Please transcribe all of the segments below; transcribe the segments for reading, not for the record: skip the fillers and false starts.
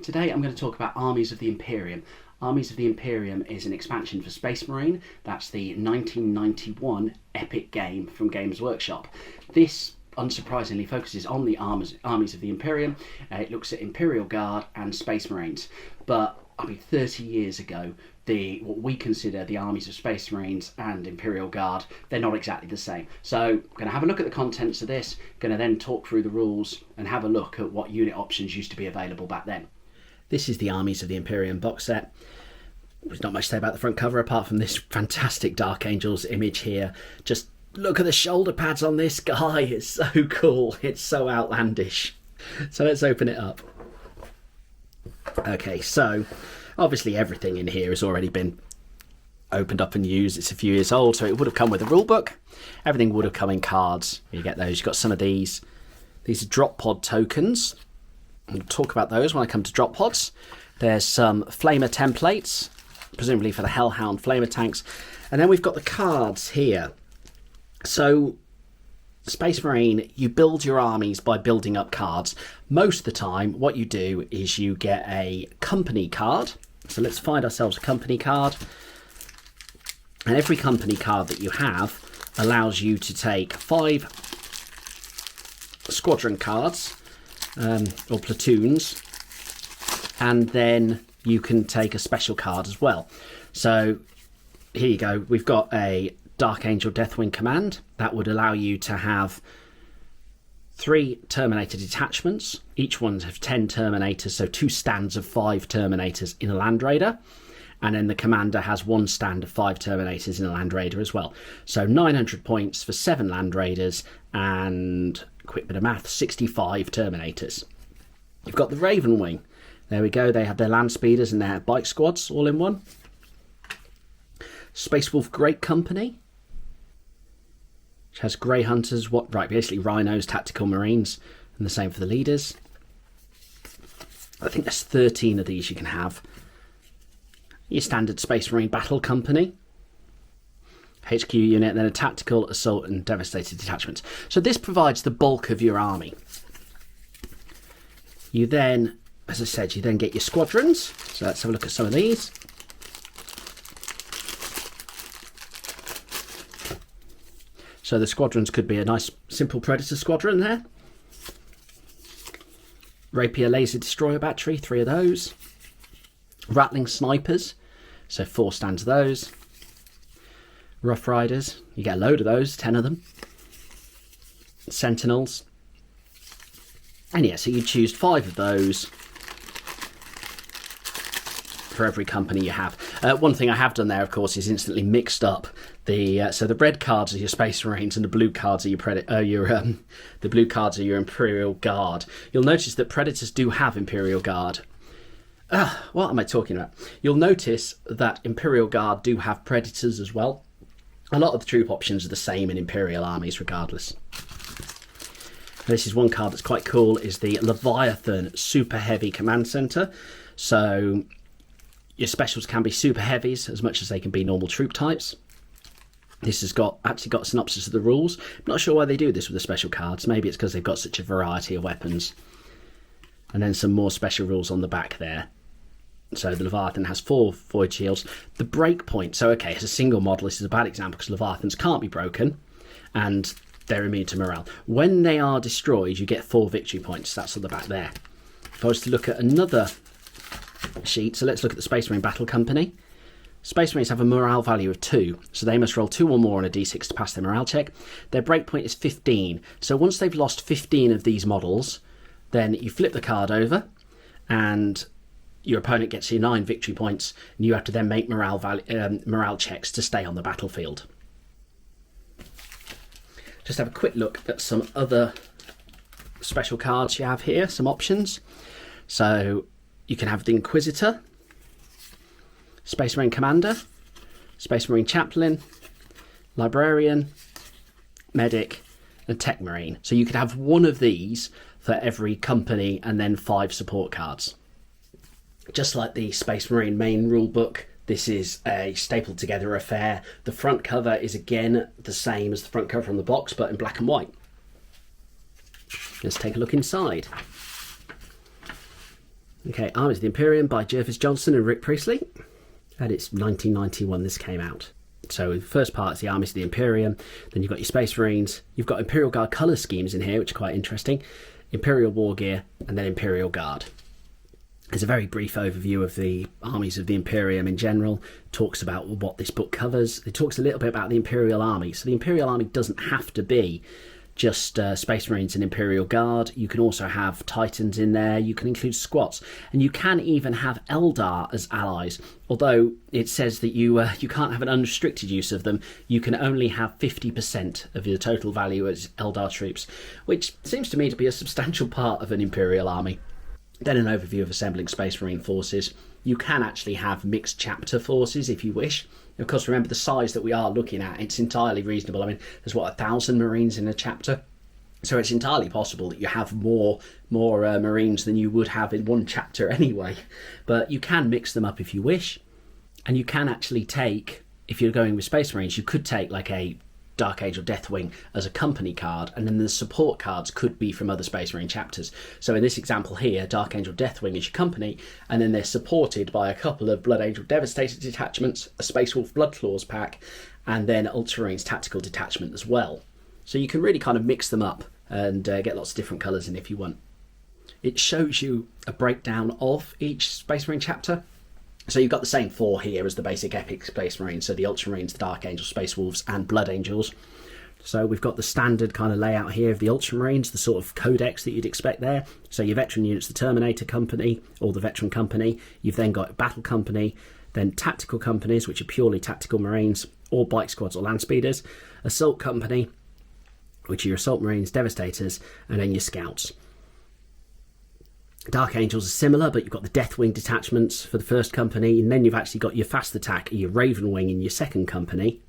Today I'm going to talk about Armies of the Imperium. Armies of the Imperium is an expansion for Space Marine. That's the 1991 epic game from Games Workshop. This unsurprisingly focuses on the armies of the Imperium. It looks at Imperial Guard and Space Marines. But 30 years ago, what we consider the armies of Space Marines and Imperial Guard, they're not exactly the same. So I'm going to have a look at the contents of this, going to then talk through the rules and have a look at what unit options used to be available back then. This is the Armies of the Imperium box set. There's not much to say about the front cover apart from this fantastic Dark Angels image here. Just look at the shoulder pads on this guy. It's so cool. It's so outlandish. So let's open it up. Okay, so obviously everything in here has already been opened up and used. It's a few years old, so it would have come with a rule book. Everything would have come in cards. You get those. You've got some of these. These are drop pod tokens. We'll talk about those when I come to drop pods. There's some flamer templates, presumably for the Hellhound flamer tanks. And then we've got the cards here. So Space Marine, you build your armies by building up cards. Most of the time, what you do is you get a company card. So let's find ourselves a company card. And every company card that you have allows you to take 5 squadron cards, or platoons, and then you can take a special card as well. So here you go. We've got a Dark Angel Deathwing command that would allow you to have 3 Terminator detachments. Each one has 10 Terminators, so 2 stands of 5 Terminators in a Land Raider. And then the commander has 1 stand of 5 Terminators in a Land Raider as well. So 900 points for 7 Land Raiders and, quick bit of math, 65 Terminators. You've got the Raven Wing. There we go. They have their land speeders and their bike squads all in one. Space Wolf Great Company, which has Grey Hunters, basically Rhinos, Tactical Marines, and the same for the leaders. I think there's 13 of these you can have. Your standard Space Marine Battle Company, HQ unit, then a Tactical, Assault and Devastator detachment. So this provides the bulk of your army. You then, as I said, you then get your squadrons. So let's have a look at some of these. So the squadrons could be a nice simple Predator squadron there. Rapier Laser Destroyer Battery, 3 of those. Rattling Snipers, so 4 stands of those. Rough Riders, you get a load of those, 10 of them. Sentinels. And yeah, so you choose 5 of those for every company you have. One thing I have done there, of course, is instantly mixed up the so the red cards are your Space Marines and the blue cards are the blue cards are your Imperial Guard. You'll notice that Predators do have Imperial Guard. What am I talking about? You'll notice that Imperial Guard do have Predators as well. A lot of the troop options are the same in Imperial armies regardless. This is one card that's quite cool, is the Leviathan Super Heavy Command Center. So your specials can be super heavies as much as they can be normal troop types. This has actually got a synopsis of the rules. I'm not sure why they do this with the special cards. Maybe it's because they've got such a variety of weapons. And then some more special rules on the back there. So the Leviathan has 4 void shields. The breakpoint, so okay, as a single model, this is a bad example because Leviathans can't be broken and they're immune to morale. When they are destroyed, you get 4 victory points. That's on the back there. If I was to look at another sheet, so let's look at the Space Marine Battle Company. Space Marines have a morale value of 2, so they must roll 2 or more on a d6 to pass their morale check. Their breakpoint is 15, so once they've lost 15 of these models, then you flip the card over and your opponent gets you 9 victory points, and you have to then make morale checks to stay on the battlefield. Just have a quick look at some other special cards you have here, some options. So you can have the Inquisitor, Space Marine Commander, Space Marine Chaplain, Librarian, Medic, and Tech Marine. So you could have one of these for every company and then 5 support cards. Just like the Space Marine main rulebook, this is a stapled together affair. The front cover is again the same as the front cover from the box, but in black and white. Let's take a look inside. Okay, Armies of the Imperium by Jervis Johnson and Rick Priestley. And it's 1991 this came out. So the first part is the Armies of the Imperium. Then you've got your Space Marines. You've got Imperial Guard colour schemes in here, which are quite interesting. Imperial War Gear, and then Imperial Guard. There's a very brief overview of the Armies of the Imperium in general. Talks about what this book covers. It talks a little bit about the Imperial Army. So the Imperial Army doesn't have to be just Space Marines and Imperial Guard. You can also have Titans in there. You can include squats, and you can even have Eldar as allies. Although it says that you can't have an unrestricted use of them. You can only have 50% of your total value as Eldar troops, which seems to me to be a substantial part of an Imperial army. Then an overview of assembling Space Marine forces. You can actually have mixed chapter forces if you wish. Of course, remember the size that we are looking at, it's entirely reasonable. I mean, there's 1,000 Marines in a chapter. So it's entirely possible that you have more Marines than you would have in one chapter anyway. But you can mix them up if you wish. And you can actually take, if you're going with Space Marines, you could take like a Dark Angel Deathwing as a company card, and then the support cards could be from other Space Marine chapters. So in this example here, Dark Angel Deathwing is your company, and then they're supported by a couple of Blood Angel Devastator detachments, a Space Wolf Blood Claws pack, and then Ultramarines Tactical Detachment as well. So you can really kind of mix them up and get lots of different colours in if you want. It shows you a breakdown of each Space Marine chapter. So you've got the same four here as the basic Epic Space Marines, so the Ultramarines, the Dark Angels, Space Wolves, and Blood Angels. So we've got the standard kind of layout here of the Ultramarines, the sort of codex that you'd expect there. So your veteran units, the Terminator Company, or the Veteran Company. You've then got Battle Company, then Tactical Companies, which are purely Tactical Marines, or Bike Squads or Land Speeders. Assault Company, which are your Assault Marines, Devastators, and then your Scouts. Dark Angels are similar, but you've got the Deathwing detachments for the first company, and then you've actually got your Fast Attack, your Raven Wing in your second company,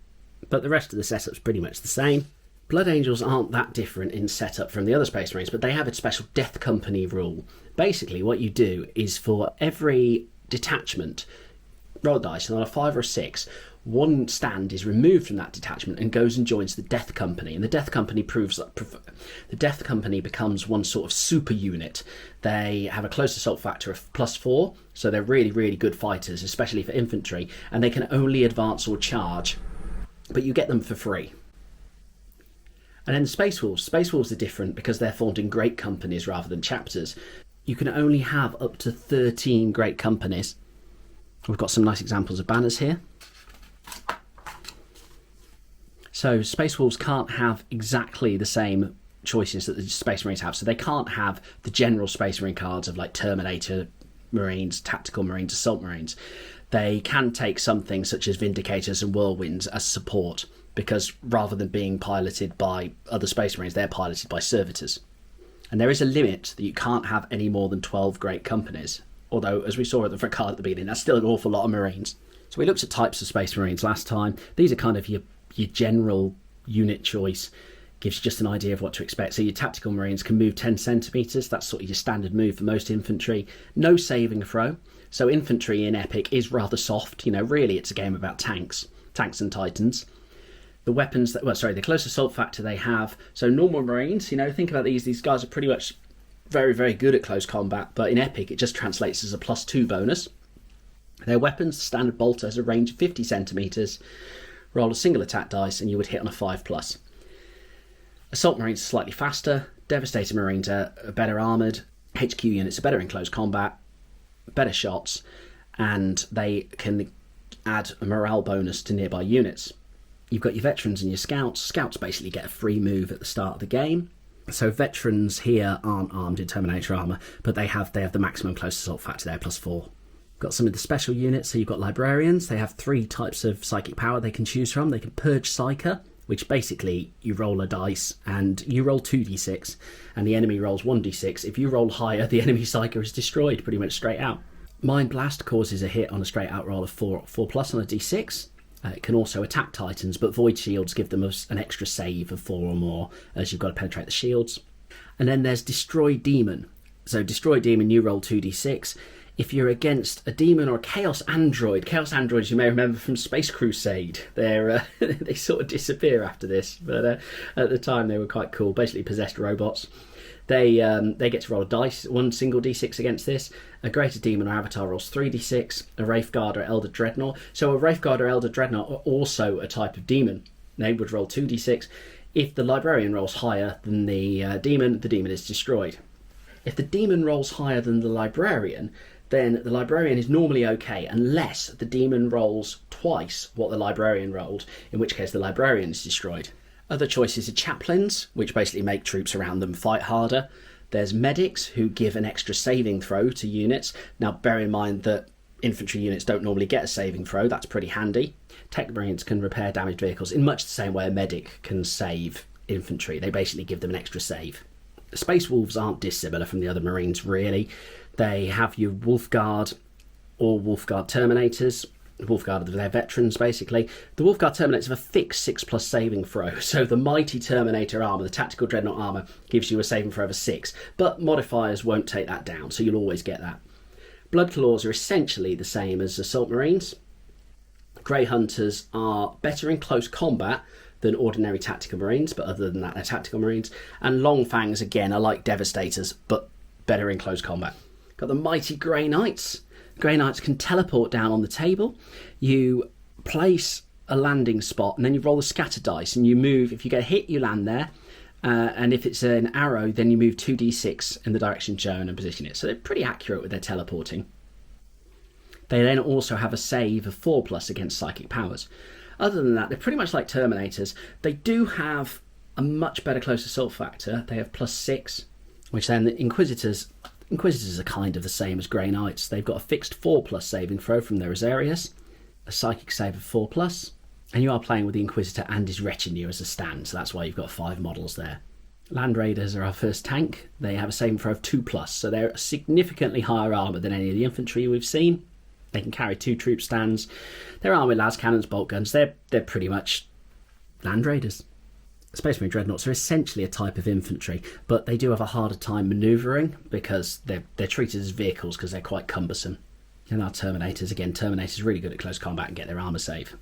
but the rest of the setup's pretty much the same. Blood Angels aren't that different in setup from the other Space Marines, but they have a special Death Company rule. Basically, what you do is for every detachment, roll a dice, and on a 5 or a 6, one stand is removed from that detachment and goes and joins the Death Company. And the Death Company the Death Company becomes one sort of super unit. They have a close assault factor of +4, so they're really, really good fighters, especially for infantry, and they can only advance or charge, but you get them for free. And then the Space Wolves. Space Wolves are different because they're formed in great companies rather than chapters. You can only have up to 13 great companies. We've got some nice examples of banners here. So Space Wolves can't have exactly the same choices that the Space Marines have. So they can't have the general Space Marine cards of like Terminator Marines, Tactical Marines, Assault Marines. They can take something such as Vindicators and Whirlwinds as support, because rather than being piloted by other Space Marines, they're piloted by servitors. And there is a limit that you can't have any more than 12 great companies. Although, as we saw at the card at the beginning, that's still an awful lot of Marines. So we looked at types of Space Marines last time. These are kind of your general unit choice. Gives you just an idea of what to expect. So your Tactical Marines can move 10 centimetres. That's sort of your standard move for most infantry. No saving throw. So infantry in Epic is rather soft. You know, really it's a game about tanks and Titans. The weapons, the close assault factor they have. So normal Marines, you know, think about these guys are pretty much very, very good at close combat, but in Epic it just translates as a +2 bonus. Their weapons, the standard bolter has a range of 50 centimetres. Roll a single attack dice and you would hit on a 5+. Assault Marines are slightly faster. Devastator Marines are better armoured. HQ units are better in close combat, better shots, and they can add a morale bonus to nearby units. You've got your veterans and your scouts. Scouts basically get a free move at the start of the game. So veterans here aren't armed in Terminator armour, but they have the maximum close assault factor there, +4. Got some of the special units, so you've got Librarians. They have 3 types of psychic power they can choose from. They can Purge Psyker, which basically you roll a dice and you roll 2d6 and the enemy rolls 1d6. If you roll higher, the enemy Psyker is destroyed pretty much straight out. Mind Blast causes a hit on a straight out roll of 4+ on a d6. It can also attack Titans, but Void Shields give them an extra save of 4 or more, as you've got to penetrate the shields. And then there's Destroy Demon. So Destroy Demon, you roll 2d6. If you're against a demon or a Chaos Androids you may remember from Space Crusade, they sort of disappear after this, but at the time they were quite cool, basically possessed robots. They get to roll a dice, one single d6 against this. A Greater Demon or Avatar rolls 3d6. A Wraithguard or Elder Dreadnought. So a Wraithguard or Elder Dreadnought are also a type of demon. They would roll 2d6. If the Librarian rolls higher than the demon is destroyed. If the demon rolls higher than the Librarian, then the Librarian is normally okay, unless the demon rolls twice what the Librarian rolled, in which case the Librarian is destroyed. Other choices are Chaplains, which basically make troops around them fight harder. There's Medics, who give an extra saving throw to units. Now, bear in mind that infantry units don't normally get a saving throw. That's pretty handy. Tech Marines can repair damaged vehicles in much the same way a Medic can save infantry. They basically give them an extra save. The Space Wolves aren't dissimilar from the other Marines, really. They have your Wolf Guard or Wolf Guard Terminators. Wolf Guard are their veterans, basically. The Wolf Guard Terminators have a fixed 6+ saving throw. So the mighty Terminator armour, the Tactical Dreadnought armour, gives you a saving throw of a 6. But modifiers won't take that down, so you'll always get that. Bloodclaws are essentially the same as Assault Marines. Grey Hunters are better in close combat than ordinary Tactical Marines, but other than that, they're Tactical Marines. And Long Fangs, again, are like Devastators, but better in close combat. Got the mighty Grey Knights. Grey Knights can teleport down on the table. You place a landing spot and then you roll the scatter dice and you move. If you get hit, you land there. And if it's an arrow, then you move 2d6 in the direction shown and position it. So they're pretty accurate with their teleporting. They then also have a save of 4+ against psychic powers. Other than that, they're pretty much like Terminators. They do have a much better close assault factor. They have +6, which then the Inquisitors are kind of the same as Grey Knights. They've got a fixed 4+ saving throw from their Rosarius, a psychic save of 4+, and you are playing with the Inquisitor and his retinue as a stand, so that's why you've got 5 models there. Land Raiders are our first tank. They have a saving throw of 2+, so they're significantly higher armour than any of the infantry we've seen. They can carry 2 troop stands. They're armed with las cannons, bolt guns. They're pretty much Land Raiders. Space Marine Dreadnoughts are essentially a type of infantry, but they do have a harder time manoeuvring because they're treated as vehicles because they're quite cumbersome. And our Terminators, again, Terminators are really good at close combat and get their armour save.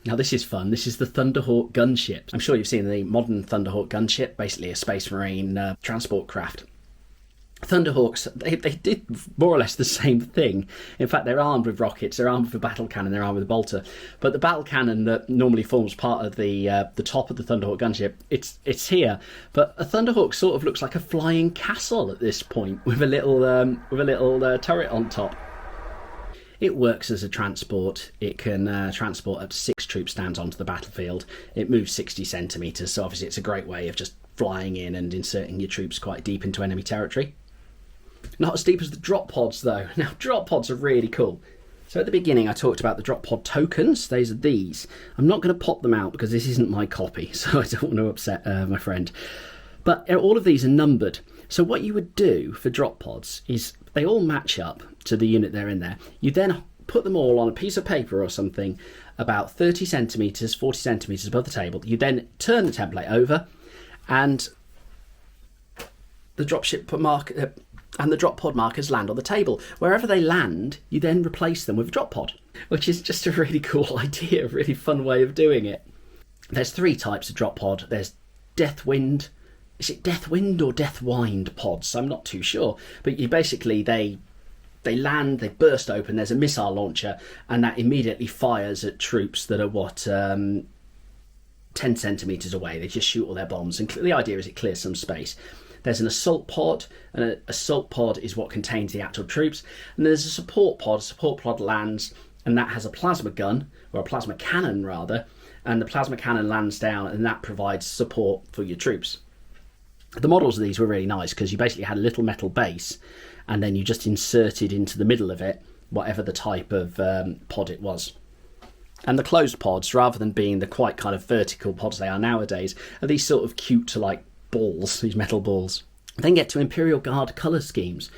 Now this is fun. This is the Thunderhawk gunship. I'm sure you've seen the modern Thunderhawk gunship, basically a Space Marine transport craft. Thunderhawks, they did more or less the same thing. In fact, they're armed with rockets, they're armed with a battle cannon, they're armed with a bolter. But the battle cannon that normally forms part of the top of the Thunderhawk gunship, it's here. But a Thunderhawk sort of looks like a flying castle at this point, with a little turret on top. It works as a transport. It can transport up to 6 troop stands onto the battlefield. It moves 60 centimetres, so obviously it's a great way of just flying in and inserting your troops quite deep into enemy territory. Not as deep as the drop pods, though. Now, drop pods are really cool. So at the beginning, I talked about the drop pod tokens. These are these. I'm not going to pop them out because this isn't my copy, so I don't want to upset my friend. But all of these are numbered. So what you would do for drop pods is they all match up to the unit they're in there. You then put them all on a piece of paper or something about 30 centimetres, 40 centimetres above the table. You then turn the template over and the dropship mark and the drop pod markers land on the table. Wherever they land, you then replace them with a drop pod, which is just a really cool idea, a really fun way of doing it. There's 3 types of drop pod. There's Deathwind. Is it Deathwind or Deathwind pods? I'm not too sure. But you basically, they land, they burst open, there's a missile launcher, and that immediately fires at troops that are 10 centimetres away. They just shoot all their bombs, and the idea is it clears some space. There's an assault pod, and an assault pod is what contains the actual troops. And there's a support pod. A support pod lands, and that has a plasma gun, or a plasma cannon rather, and the plasma cannon lands down, and that provides support for your troops. The models of these were really nice because you basically had a little metal base, and then you just inserted into the middle of it whatever the type of pod it was. And the closed pods, rather than being the quite kind of vertical pods they are nowadays, are these sort of cute, like, balls, these metal balls. Then get to Imperial Guard colour schemes.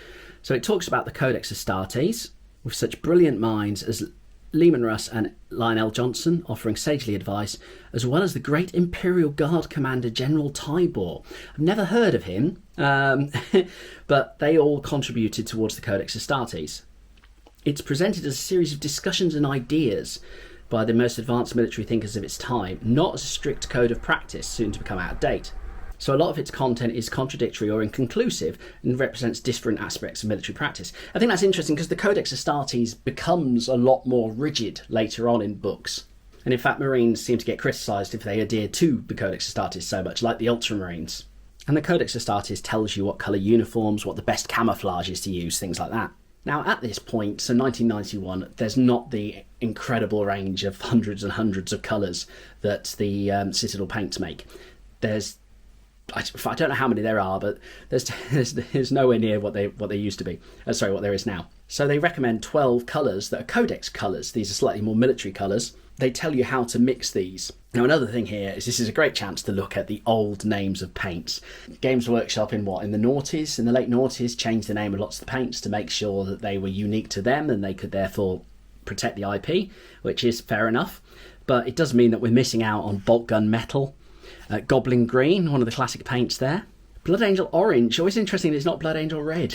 So it talks about the Codex Astartes, with such brilliant minds as Lehman Russ and Lionel Johnson offering sagely advice, as well as the great Imperial Guard Commander General Tybor. I've never heard of him, but they all contributed towards the Codex Astartes. It's presented as a series of discussions and ideas by the most advanced military thinkers of its time, not as a strict code of practice soon to become out of date. So a lot of its content is contradictory or inconclusive and represents different aspects of military practice. I think that's interesting because the Codex Astartes becomes a lot more rigid later on in books. And in fact, Marines seem to get criticised if they adhere to the Codex Astartes so much, like the Ultramarines. And the Codex Astartes tells you what colour uniforms, what the best camouflage is to use, things like that. Now, at this point, so 1991, there's not the incredible range of hundreds and hundreds of colours that the Citadel paints make. I don't know how many there are, but there's nowhere near what they used to be. What there is now. So they recommend 12 colours that are Codex colours. These are slightly more military colours. They tell you how to mix these. Now, another thing here is this is a great chance to look at the old names of paints. Games Workshop in the noughties, in the late noughties, changed the name of lots of the paints to make sure that they were unique to them and they could therefore protect the IP, which is fair enough. But it does mean that we're missing out on Bolt Gun Metal, Goblin Green, one of the classic paints there. Blood Angel Orange, always interesting that it's not Blood Angel Red.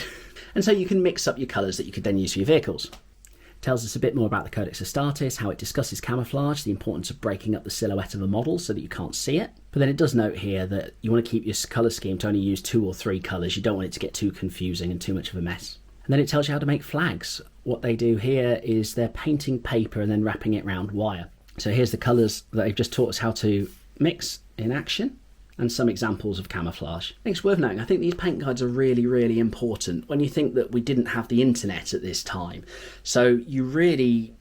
And so you can mix up your colours that you could then use for your vehicles. It tells us a bit more about the Codex Astartes, how it discusses camouflage, the importance of breaking up the silhouette of a model so that you can't see it. But then it does note here that you want to keep your colour scheme to only use 2 or 3 colours. You don't want it to get too confusing and too much of a mess. And then it tells you how to make flags. What they do here is they're painting paper and then wrapping it around wire. So here's the colours that they've just taught us how to mix in action, and some examples of camouflage. I think it's worth noting, I think these paint guides are really, really important when you think that we didn't have the internet at this time. So you really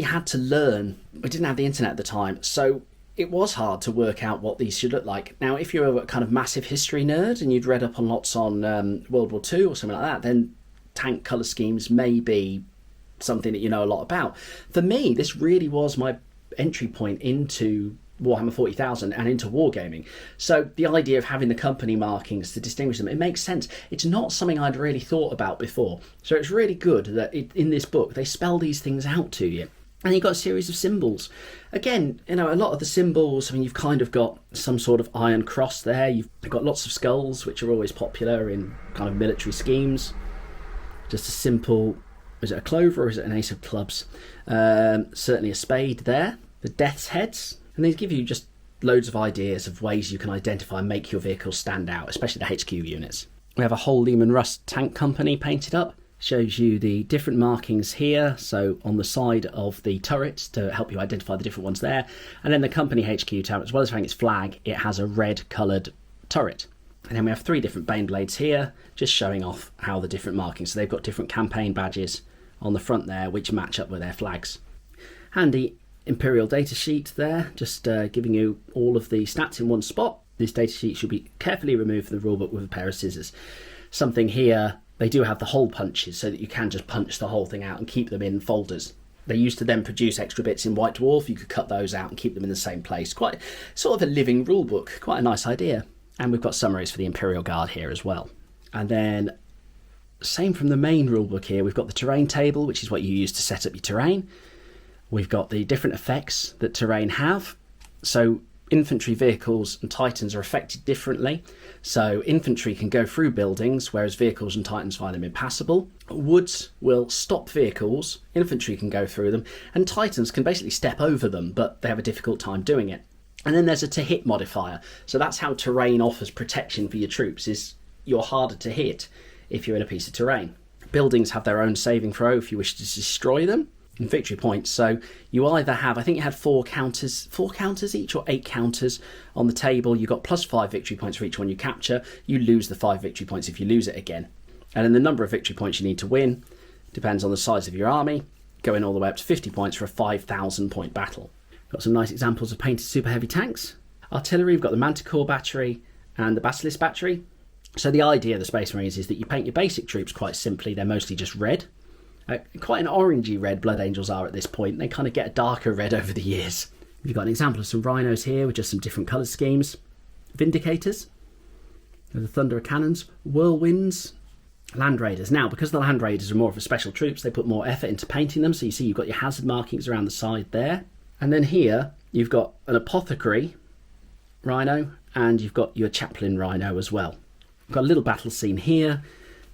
had to learn. We didn't have the internet at the time, so it was hard to work out what these should look like. Now, if you're a kind of massive history nerd and you'd read up on lots on World War II or something like that, then tank colour schemes may be something that you know a lot about. For me, this really was my entry point into Warhammer 40,000 and into wargaming. So the idea of having the company markings to distinguish them, it makes sense. It's not something I'd really thought about before. So it's really good that in this book, they spell these things out to you. And you've got a series of symbols. Again, a lot of the symbols, you've kind of got some sort of iron cross there. You've got lots of skulls, which are always popular in kind of military schemes. Just a simple, is it a clover or is it an ace of clubs? Certainly a spade there. The death's heads. And they give you just loads of ideas of ways you can identify and make your vehicles stand out, especially the HQ units. We have a whole Lehman Russ tank company painted up. Shows you the different markings here, so on the side of the turrets to help you identify the different ones there. And then the company HQ turret, as well as having its flag, it has a red coloured turret. And then we have 3 different Baneblades here, just showing off how the different markings. So they've got different campaign badges on the front there, which match up with their flags. Handy Imperial datasheet there, just giving you all of the stats in one spot. This datasheet should be carefully removed from the rulebook with a pair of scissors. Something here, they do have the hole punches so that you can just punch the whole thing out and keep them in folders. They used to then produce extra bits in White Dwarf. You could cut those out and keep them in the same place. Quite sort of a living rulebook, quite a nice idea. And we've got summaries for the Imperial Guard here as well. And then, same from the main rulebook here, we've got the terrain table, which is what you use to set up your terrain. We've got the different effects that terrain have. So infantry vehicles and Titans are affected differently. So infantry can go through buildings, whereas vehicles and Titans find them impassable. Woods will stop vehicles, infantry can go through them, and Titans can basically step over them, but they have a difficult time doing it. And then there's a to hit modifier. So that's how terrain offers protection for your troops, is you're harder to hit if you're in a piece of terrain. Buildings have their own saving throw if you wish to destroy them. And victory points, so you either have, I think you had 4 counters each, or 8 counters on the table. You got +5 victory points for each one you capture. You lose the 5 victory points if you lose it again. And then the number of victory points you need to win depends on the size of your army, going all the way up to 50 points for a 5,000 point battle. Got some nice examples of painted super heavy tanks. Artillery, we've got the Manticore battery and the Basilisk battery. So the idea of the Space Marines is that you paint your basic troops quite simply. They're mostly just red. Quite an orangey red Blood Angels are at this point. They kind of get a darker red over the years. We've got an example of some Rhinos here with just some different colour schemes. Vindicators, the Thunderer Cannons, Whirlwinds, Land Raiders. Now, because the Land Raiders are more of a special troops, they put more effort into painting them. So you see you've got your hazard markings around the side there. And then here you've got an Apothecary Rhino and you've got your Chaplain Rhino as well. We've got a little battle scene here.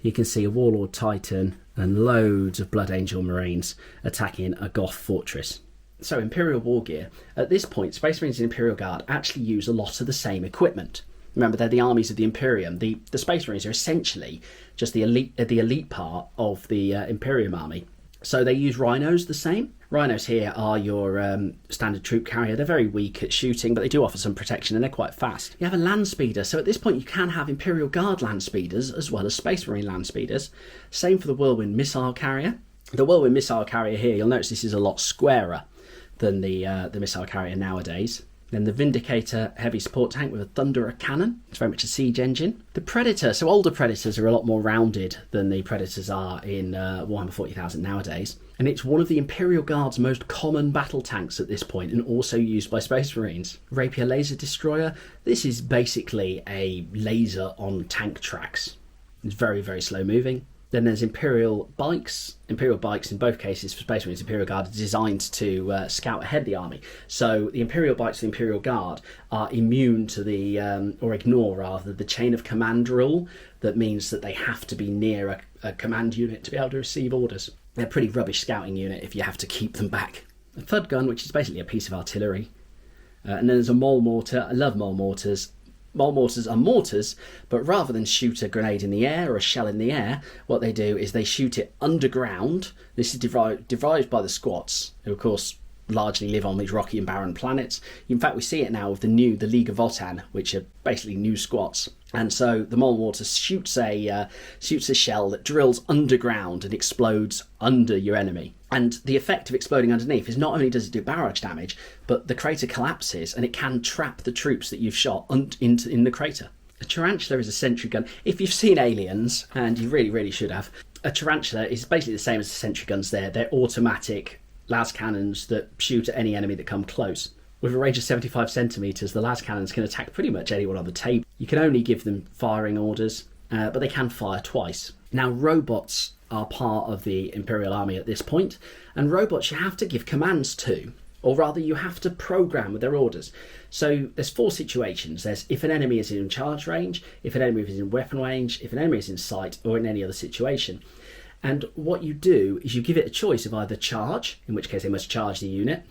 You can see a Warlord Titan and loads of Blood Angel Marines attacking a Goth fortress. So Imperial War Gear. At this point, Space Marines and Imperial Guard actually use a lot of the same equipment. Remember, they're the armies of the Imperium. The Space Marines are essentially just the elite part of the Imperium army. So they use rhinos the same. Rhinos here are your standard troop carrier. They're very weak at shooting, but they do offer some protection and they're quite fast. You have a land speeder. So at this point you can have Imperial Guard land speeders as well as Space Marine land speeders. Same for the Whirlwind missile carrier. The Whirlwind missile carrier here, you'll notice this is a lot squarer than the missile carrier nowadays. Then the Vindicator heavy support tank with a Thunderer cannon. It's very much a siege engine. The Predator, so older Predators are a lot more rounded than the Predators are in Warhammer 40,000 nowadays. And it's one of the Imperial Guard's most common battle tanks at this point, and also used by Space Marines. Rapier Laser Destroyer. This is basically a laser on tank tracks. It's very, very slow moving. Then there's Imperial bikes. Imperial bikes, in both cases for Space Marines, Imperial Guard, are designed to scout ahead of the army. So the Imperial bikes of the Imperial Guard are immune to the, or ignore rather, the chain of command rule that means that they have to be near a command unit to be able to receive orders. They're a pretty rubbish scouting unit if you have to keep them back. A Thud gun, which is basically a piece of artillery. And then there's a Mole mortar. I love Mole mortars. Mole mortars are mortars, but rather than shoot a grenade in the air or a shell in the air, what they do is they shoot it underground. This is derived by the squats, who of course largely live on these rocky and barren planets. In fact, we see it now with the League of Votan, which are basically new squats. And so the Mole mortar shoots a shell that drills underground and explodes under your enemy. And the effect of exploding underneath is not only does it do barrage damage, but the crater collapses and it can trap the troops that you've shot in the crater. A Tarantula is a sentry gun. If you've seen Aliens, and you really, really should have, a Tarantula is basically the same as the sentry guns there. They're automatic las cannons that shoot at any enemy that come close. With a range of 75 centimetres, the las cannons can attack pretty much anyone on the table. You can only give them firing orders, but they can fire twice. Now, robots are part of the Imperial Army at this point, and robots you have to give commands to, or rather you have to program with their orders. So there's 4 situations. There's if an enemy is in charge range, if an enemy is in weapon range, if an enemy is in sight, or in any other situation. And what you do is you give it a choice of either charge, in which case they must charge the unit.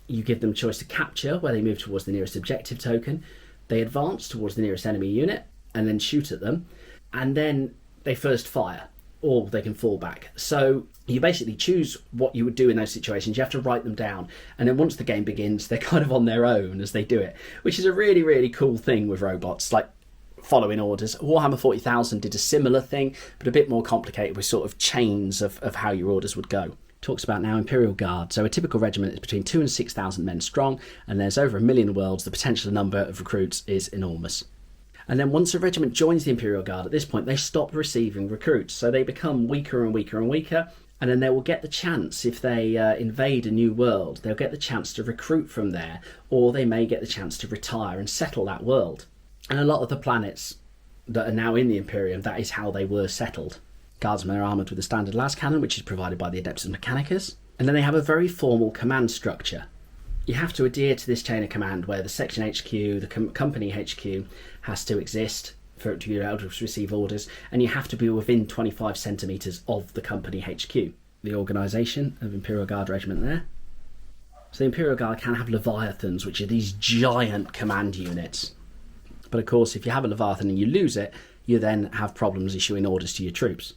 You give them a choice to capture, where they move towards the nearest objective token. They advance towards the nearest enemy unit and then shoot at them. And then they first fire, or they can fall back. So you basically choose what you would do in those situations. You have to write them down. And then once the game begins, they're kind of on their own as they do it, which is a really, really cool thing with robots. Like, following orders. Warhammer 40,000 did a similar thing, but a bit more complicated with sort of chains of how your orders would go. Talks about now Imperial Guard. So a typical regiment is between 2,000 and 6,000 men strong, and there's over 1 million worlds. The potential number of recruits is enormous. And then once a regiment joins the Imperial Guard, at this point they stop receiving recruits, so they become weaker and weaker and weaker, and then they will get the chance, if they invade a new world, they'll get the chance to recruit from there, or they may get the chance to retire and settle that world. And a lot of the planets that are now in the Imperium, that is how they were settled. Guardsmen are armoured with a standard las cannon, which is provided by the Adeptus Mechanicus. And then they have a very formal command structure. You have to adhere to this chain of command where the section HQ, the company HQ, has to exist for it to be able to receive orders, and you have to be within 25 centimetres of the company HQ. The organisation of Imperial Guard Regiment there. So the Imperial Guard can have Leviathans, which are these giant command units. But of course, if you have a Leviathan and you lose it, you then have problems issuing orders to your troops.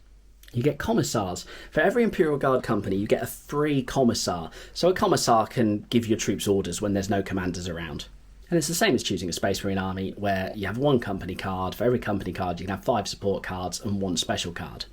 You get commissars. For every Imperial Guard company, you get a free commissar. So a commissar can give your troops orders when there's no commanders around. And it's the same as choosing a Space Marine army, where you have 1 company card. For every company card, you can have 5 support cards and 1 special card.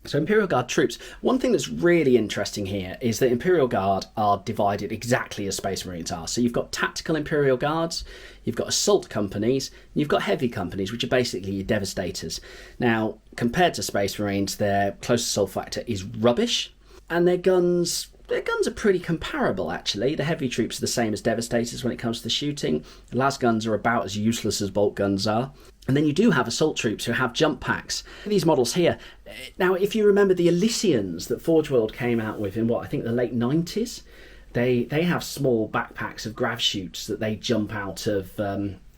So Imperial Guard troops, one thing that's really interesting here is that Imperial Guard are divided exactly as Space Marines are. So you've got tactical Imperial Guards, you've got assault companies, and you've got heavy companies, which are basically your devastators. Now, compared to Space Marines, their close assault factor is rubbish, and their guns are pretty comparable, actually. The heavy troops are the same as devastators when it comes to shooting. The las guns are about as useless as bolt guns are. And then you do have assault troops who have jump packs. These models here. Now, if you remember the Elysians that Forge World came out with in I think the late 90s, they have small backpacks of grav chutes that they jump out of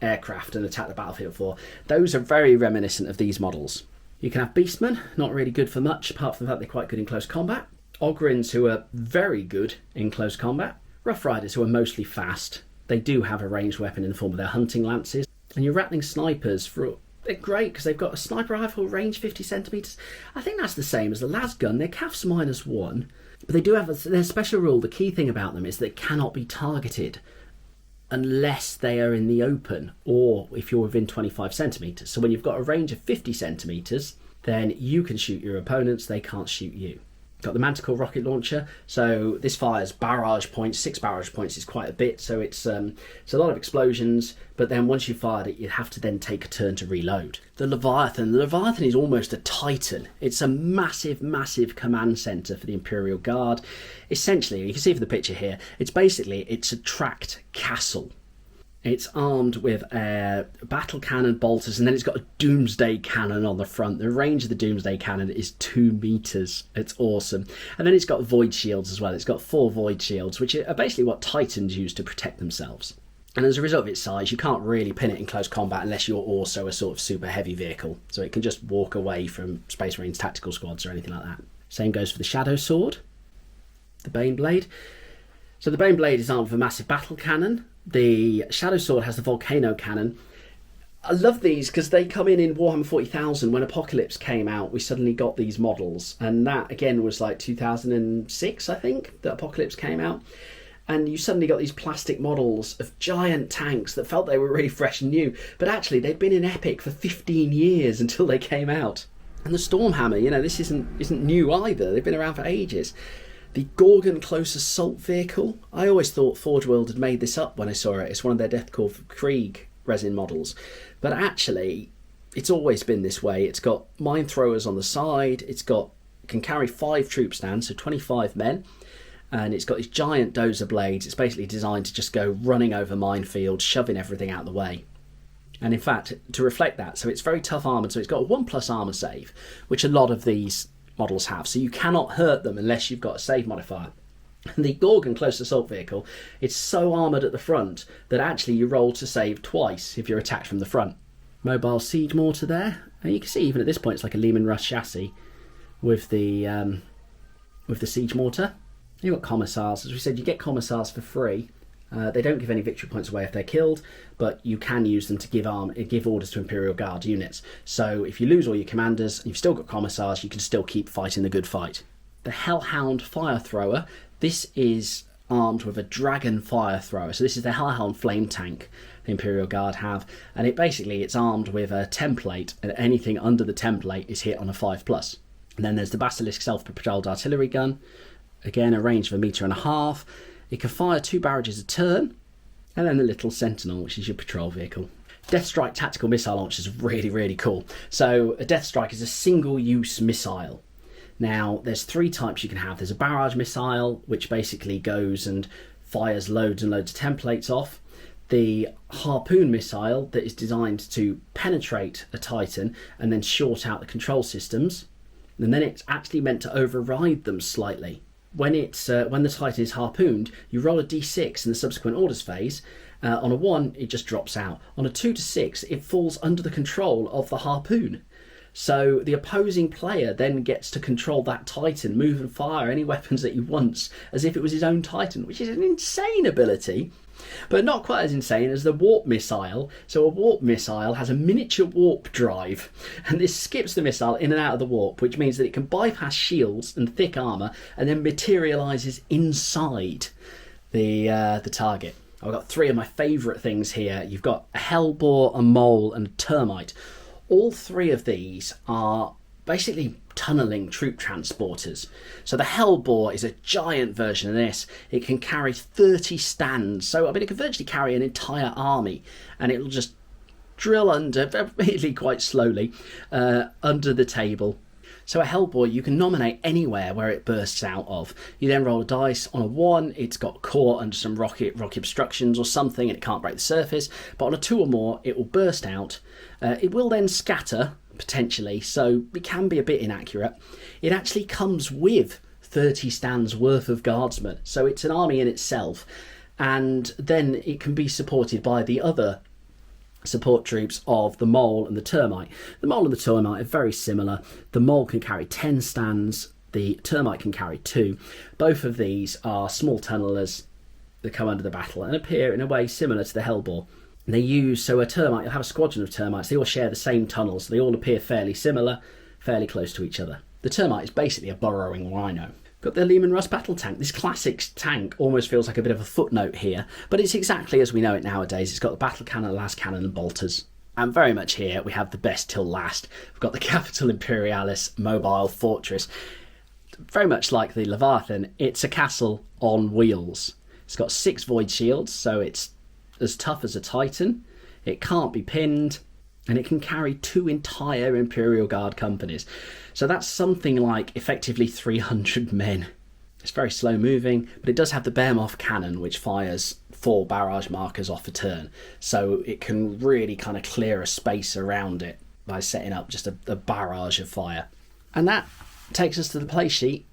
aircraft and attack the battlefield for. Those are very reminiscent of these models. You can have Beastmen, not really good for much, apart from the fact they're quite good in close combat. Ogrins, who are very good in close combat. Rough Riders, who are mostly fast. They do have a ranged weapon in the form of their hunting lances. And your Ratling snipers, they're great because they've got a sniper rifle range 50 centimetres. I think that's the same as the las gun. They're CAFs -1, but they do have their special rule. The key thing about them is they cannot be targeted unless they are in the open or if you're within 25 centimetres. So when you've got a range of 50 centimetres, then you can shoot your opponents, they can't shoot you. Got the Manticore rocket launcher, so this fires barrage points. 6 barrage points is quite a bit, so it's a lot of explosions, but then once you've fired it, you have to then take a turn to reload. The Leviathan is almost a Titan. It's a massive command centre for the Imperial Guard. Essentially, you can see from the picture here, it's a tracked castle. It's armed with battle cannon bolters, and then it's got a doomsday cannon on the front. The range of the doomsday cannon is 2 meters. It's awesome. And then it's got void shields as well. It's got 4 void shields, which are basically what Titans use to protect themselves. And as a result of its size, you can't really pin it in close combat unless you're also a sort of super heavy vehicle. So it can just walk away from Space Marines tactical squads or anything like that. Same goes for the Shadow Sword, the Bane Blade. So the Bane Blade is armed with a massive battle cannon. The Shadow Sword has the Volcano Cannon. I love these because they come in Warhammer 40,000. When Apocalypse came out, we suddenly got these models. And that, again, was like 2006, I think, that Apocalypse came out. And you suddenly got these plastic models of giant tanks that felt they were really fresh and new. But actually, they'd been in Epic for 15 years until they came out. And the Stormhammer, this isn't new either. They've been around for ages. The Gorgon Close Assault Vehicle. I always thought Forge World had made this up when I saw it. It's one of their Deathcore Krieg resin models. But actually, it's always been this way. It's got mine throwers on the side. It can carry 5 troop stands, so 25 men. And it's got these giant dozer blades. It's basically designed to just go running over minefields, shoving everything out of the way. And in fact, to reflect that, so it's very tough armoured. So it's got a 1+ armour save, which a lot of these models have, so you cannot hurt them unless you've got a save modifier. And the Gorgon Close Assault Vehicle, it's so armoured at the front that actually you roll to save twice if you're attacked from the front. Mobile Siege Mortar there, and you can see even at this point it's like a Lehman Russ chassis with the Siege Mortar. You've got Commissars. As we said, you get Commissars for free. They don't give any victory points away if they're killed, but you can use them to give orders to Imperial Guard units. So if you lose all your commanders and you've still got Commissars, you can still keep fighting the good fight. The Hellhound Fire Thrower. This is armed with a Dragon Fire Thrower. So this is the Hellhound Flame Tank the Imperial Guard have. And it's armed with a template, and anything under the template is hit on a 5+. And then there's the Basilisk Self-Propelled Artillery Gun. Again, a range of 1.5 meters. It can fire 2 barrages a turn, and then the little Sentinel, which is your patrol vehicle. Deathstrike tactical missile launcher is really cool. So a Deathstrike is a single-use missile. Now, there's 3 types you can have. There's a barrage missile, which basically goes and fires loads and loads of templates off. The harpoon missile that is designed to penetrate a Titan and then short out the control systems. And then it's actually meant to override them slightly. When the Titan is harpooned, you roll a d6 in the subsequent orders phase. On a 1, it just drops out. On a 2 to 6, it falls under the control of the harpoon. So the opposing player then gets to control that Titan, move and fire any weapons that he wants, as if it was his own Titan, which is an insane ability. But not quite as insane as the warp missile. So a warp missile has a miniature warp drive, and this skips the missile in and out of the warp, which means that it can bypass shields and thick armour and then materialises inside the target. I've got 3 of my favourite things here. You've got a Hellbore, a Mole and a Termite. All 3 of these are basically tunnelling troop transporters. So the Hellbore is a giant version of this. It can carry 30 stands. So, it can virtually carry an entire army, and it'll just drill under, really quite slowly, under the table. So a Hellbore, you can nominate anywhere where it bursts out of. You then roll a dice. On a 1, it's got caught under some rocky obstructions or something, and it can't break the surface. But on a 2 or more, it will burst out. It will then scatter, potentially, so it can be a bit inaccurate. It actually comes with 30 stands worth of guardsmen, so it's an army in itself, and then it can be supported by the other support troops of the Mole and the Termite. The Mole and the Termite are very similar. The Mole can carry 10 stands, the Termite can carry 2. Both of these are small tunnelers that come under the battle and appear in a way similar to the Hellbore. They use, so a termite, you'll have a squadron of termites, they all share the same tunnels, they all appear fairly similar, fairly close to each other. The termite is basically a burrowing rhino. Got the Lehman Russ battle tank. This classic tank almost feels like a bit of a footnote here, but it's exactly as we know it nowadays. It's got the battle cannon, the las cannon and bolters. And very much here we have the best till last. We've got the Capital Imperialis mobile fortress. Very much like the Leviathan, it's a castle on wheels. It's got 6 void shields, so it's as tough as a Titan. It can't be pinned, and it can carry 2 entire Imperial Guard companies. So that's something like effectively 300 men. It's very slow moving, but it does have the Behemoth cannon, which fires 4 barrage markers off a turn. So it can really kind of clear a space around it by setting up just a barrage of fire. And that takes us to the play sheet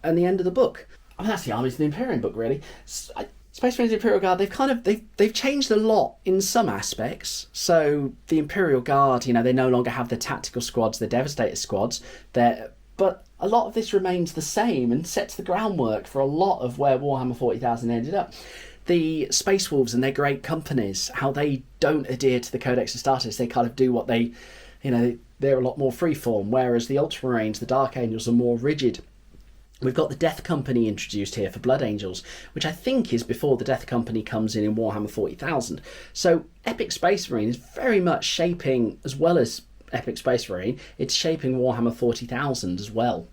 and the end of the book. I mean, that's the Armies of the Imperium book, really. Space Marines Imperial Guard, they've changed a lot in some aspects. So the Imperial Guard, they no longer have the tactical squads, the Devastator squads, but a lot of this remains the same and sets the groundwork for a lot of where Warhammer 40,000 ended up. The Space Wolves and their great companies, how they don't adhere to the Codex Astartes, they kind of do what they're a lot more freeform, whereas the Ultramarines, the Dark Angels, are more rigid. We've got the Death Company introduced here for Blood Angels, which I think is before the Death Company comes in Warhammer 40,000. So Epic Space Marine is very much shaping, as well as Epic Space Marine, it's shaping Warhammer 40,000 as well.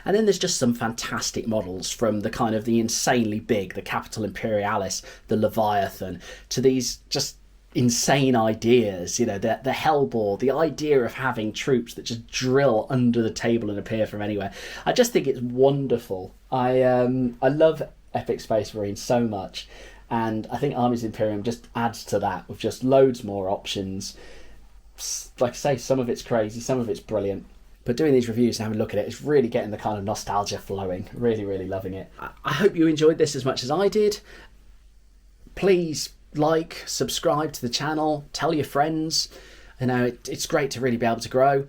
And then there's just some fantastic models, from the kind of the insanely big, the Capital Imperialis, the Leviathan, to these just insane ideas, the Hellboar, the idea of having troops that just drill under the table and appear from anywhere. I just think it's wonderful. I love Epic Space Marine so much, and I think Armies Imperium just adds to that with just loads more options. Like I say, some of it's crazy, some of it's brilliant. But doing these reviews and having a look at it is really getting the kind of nostalgia flowing. Really, really loving it. I hope you enjoyed this as much as I did. Please subscribe to the channel, tell your friends. It's great to really be able to grow.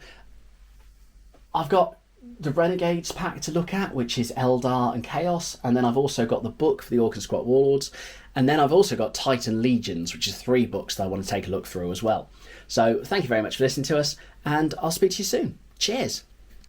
I've got the Renegades pack to look at, which is Eldar and Chaos, and then I've also got the book for the Orc and Squat Warlords, and then I've also got Titan Legions, which is 3 books that I want to take a look through as well. So thank you very much for listening to us, and I'll speak to you soon. Cheers.